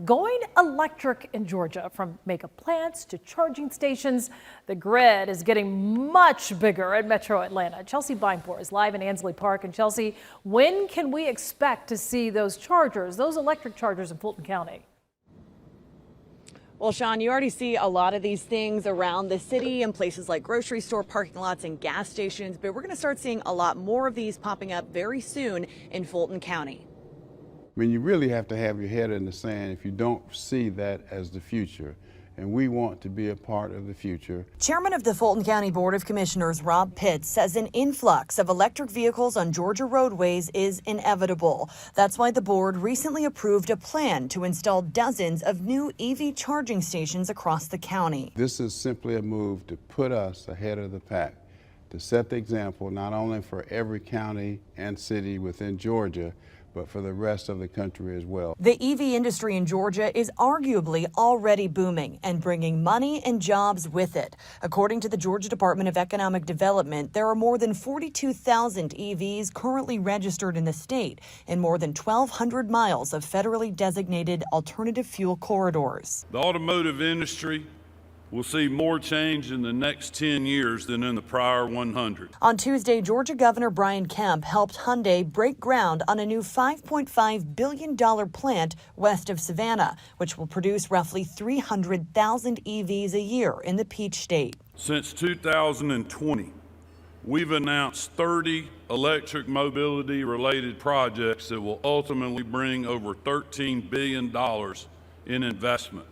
Going electric in Georgia, from makeup plants to charging stations, the grid is getting much bigger at Metro Atlanta. Chelsea Beinpour is live in Ansley Park. And Chelsea, when can we expect to see those chargers, those electric chargers in Fulton County? Well, Sean, you already see a lot of these things around the city in places like grocery store parking lots and gas stations, but we're going to start seeing a lot more of these popping up very soon in Fulton County. I mean, you really have to have your head in the sand if you don't see that as the future. And we want to be a part of the future. Chairman of the Fulton County Board of Commissioners, Robb Pitts, says an influx of electric vehicles on Georgia roadways is inevitable. That's why the board recently approved a plan to install dozens of new EV charging stations across the county. This is simply a move to put us ahead of the pack, to set the example not only for every county and city within Georgia, but for the rest of the country as well. The EV industry in Georgia is arguably already booming and bringing money and jobs with it. According to the Georgia Department of Economic Development, there are more than 42,000 EVs currently registered in the state and more than 1,200 miles of federally designated alternative fuel corridors. The automotive industry will see more change in the next 10 years than in the prior 100. On Tuesday, Georgia Governor Brian Kemp helped Hyundai break ground on a new $5.5 billion plant west of Savannah, which will produce roughly 300,000 EVs a year in the Peach State. Since 2020, we've announced 30 electric mobility related projects that will ultimately bring over $13 billion in investment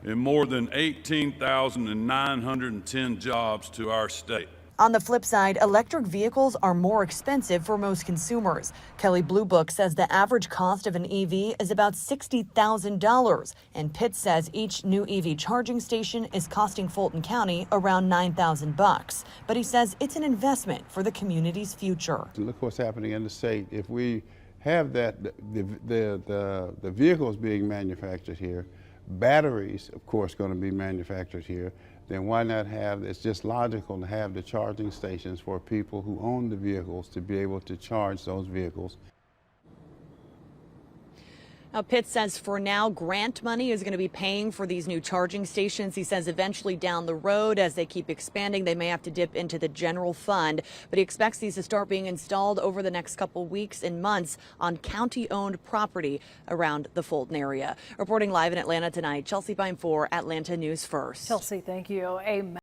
and more than 18,910 jobs to our state. On the flip side, electric vehicles are more expensive for most consumers. Kelley Blue Book says the average cost of an EV is about $60,000, and Pitts says each new EV charging station is costing Fulton County around $9,000. But he says it's an investment for the community's future. Look what's happening in the state. If we have that, the vehicles being manufactured here, batteries, of course, going to be manufactured here, then why not have, it's just logical to have the charging stations for people who own the vehicles to be able to charge those vehicles. Now, Pitts says for now, grant money is going to be paying for these new charging stations. He says eventually down the road, as they keep expanding, they may have to dip into the general fund. But he expects these to start being installed over the next couple weeks and months on county-owned property around the Fulton area. Reporting live in Atlanta tonight, Chelsea Beinpour, Atlanta News First. Chelsea, thank you.